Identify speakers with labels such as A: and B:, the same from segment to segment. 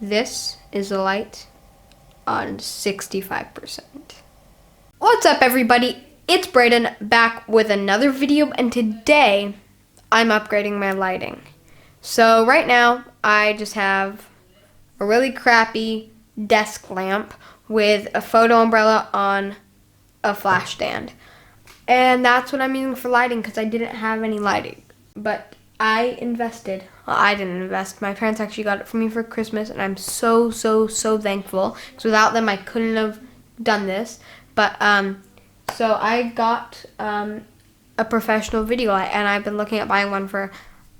A: This is the light on 65%. What's up, everybody? It's Brayden back with another video, and today I'm upgrading my lighting. So right now I just have a really crappy desk lamp with a photo umbrella on a flash stand. And that's what I'm using for lighting because I didn't have any lighting. But I invested. Well, I didn't invest. My parents actually got it for me for Christmas, and I'm so thankful. Because without them, I couldn't have done this. But so I got a professional video light, and I've been looking at buying one for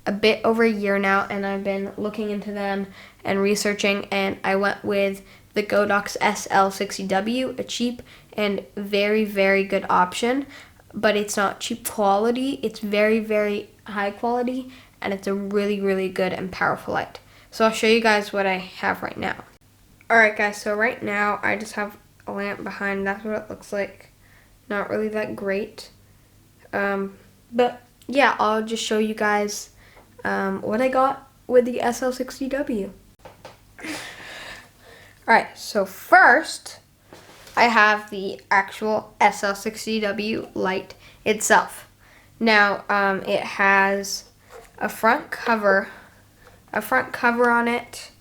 A: a bit over a year now, and I've been looking into them and researching, and I went with the Godox SL60-W, a cheap and very good option. But it's not cheap quality, it's very high quality, and it's a really good and powerful light. So I'll show you guys what I have right now. Alright guys, so right now I just have a lamp behind. That's what it looks like. Not really that great. But yeah, I'll just show you guys what I got with the SL60W. Alright, so first I have the actual SL60W light itself. Now, it has a front cover on it,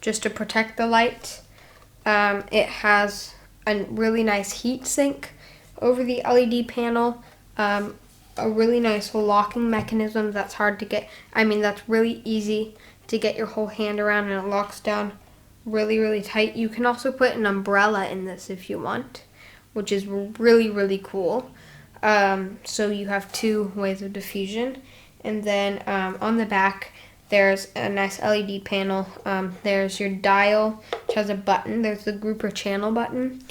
A: just to protect the light. It has a really nice heat sink over the LED panel, a really nice locking mechanism that's hard to get. I mean, that's really easy to get your whole hand around, and it locks down really tight. You can also put an umbrella in this if you want, which is really cool. So you have two ways of diffusion. And then on the back there's a nice LED panel. There's your dial, which has a button. There's the group or channel button,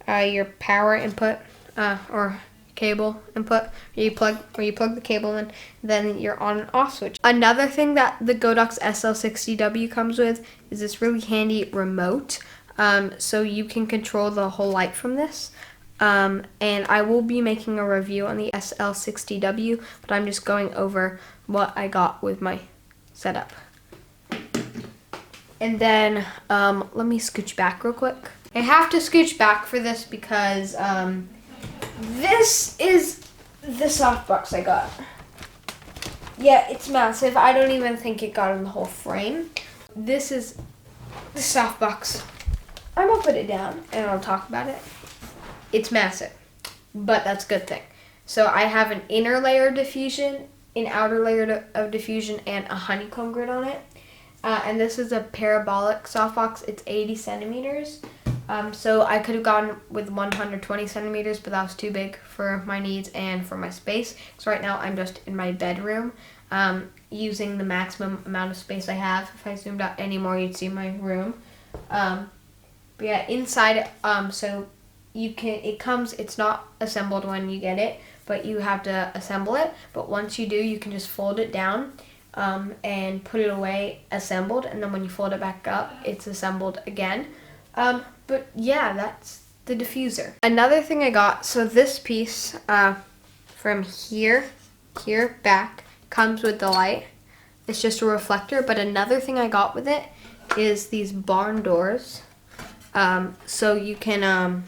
A: your power input or cable input, you plug the cable in, then your on and off switch. Another thing that the Godox SL60W comes with is this really handy remote, so you can control the whole light from this. And I will be making a review on the SL60W, but I'm just going over what I got with my setup. And then let me scooch back real quick. I have to scooch back for this because this is the softbox I got. Yeah, it's massive. I don't even think it got in the whole frame. This is the softbox. I'm gonna put it down and I'll talk about it. It's massive, but that's a good thing. So I have an inner layer of diffusion, an outer layer of diffusion, and a honeycomb grid on it. And this is a parabolic softbox. It's 80 centimeters. So I could have gone with 120 centimeters, but that was too big for my needs and for my space. So right now I'm just in my bedroom, using the maximum amount of space I have. If I zoomed out any more, you'd see my room. But yeah, inside, so you can, it's not assembled when you get it, but you have to assemble it. But once you do, you can just fold it down and put it away assembled, and then when you fold it back up, it's assembled again. But yeah, that's the diffuser. Another thing I got, so this piece from here back comes with the light. It's just a reflector, but another thing I got with it is these barn doors. So you can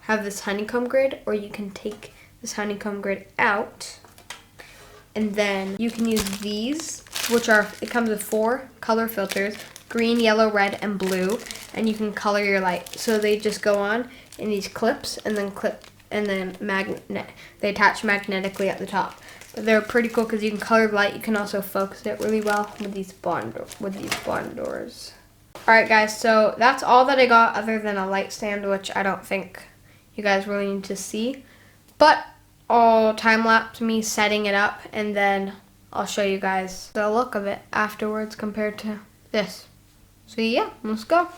A: have this honeycomb grid, or you can take this honeycomb grid out, and then you can use these, which are, it comes with 4 color filters: green, yellow, red, and blue, and you can color your light. So they just go on in these clips, and then they attach magnetically at the top. But they're pretty cool because you can color the light. You can also focus it really well with these barn doors. Alright guys, so that's all that I got other than a light stand, which I don't think you guys really need to see. But I'll time-lapse me setting it up, and then I'll show you guys the look of it afterwards compared to this. So yeah, let's go.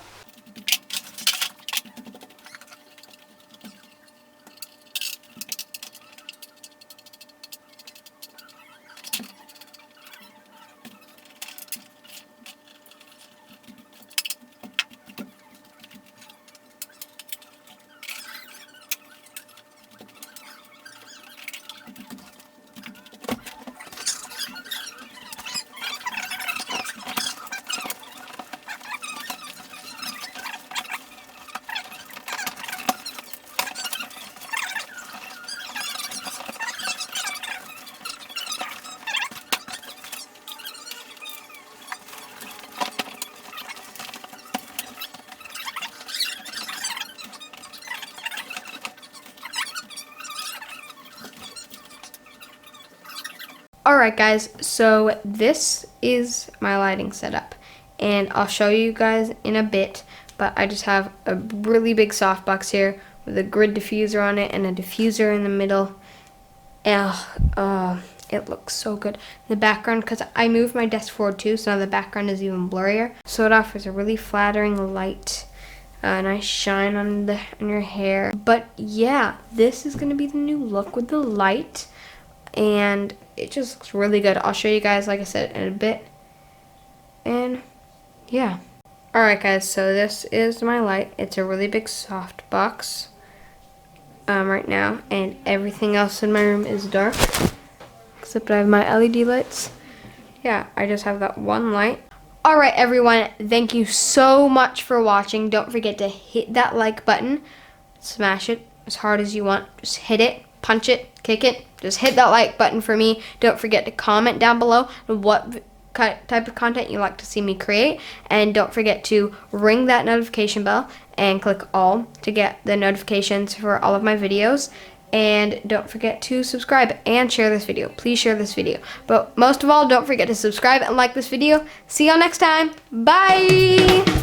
A: Alright guys, so this is my lighting setup, and I'll show you guys in a bit, but I just have a really big softbox here with a grid diffuser on it and a diffuser in the middle. It looks so good. The background, because I moved my desk forward too, so now the background is even blurrier. So it offers a really flattering light, a nice shine on your hair. But yeah, this is going to be the new look with the light, and it just looks really good. I'll show you guys, like I said, in a bit. And yeah. Alright guys, so this is my light. It's a really big soft box right now, and everything else in my room is dark, except I have my LED lights. Yeah, I just have that one light. Alright everyone, thank you so much for watching. Don't forget to hit that like button. Smash it as hard as you want. Just hit it, punch it, kick it. Just hit that like button for me. Don't forget to comment down below what type of content you like to see me create, and don't forget to ring that notification bell and click all to get the notifications for all of my videos. And don't forget to subscribe and share this video. Please share this video, but most of all, don't forget to subscribe and like this video. See y'all next time. Bye.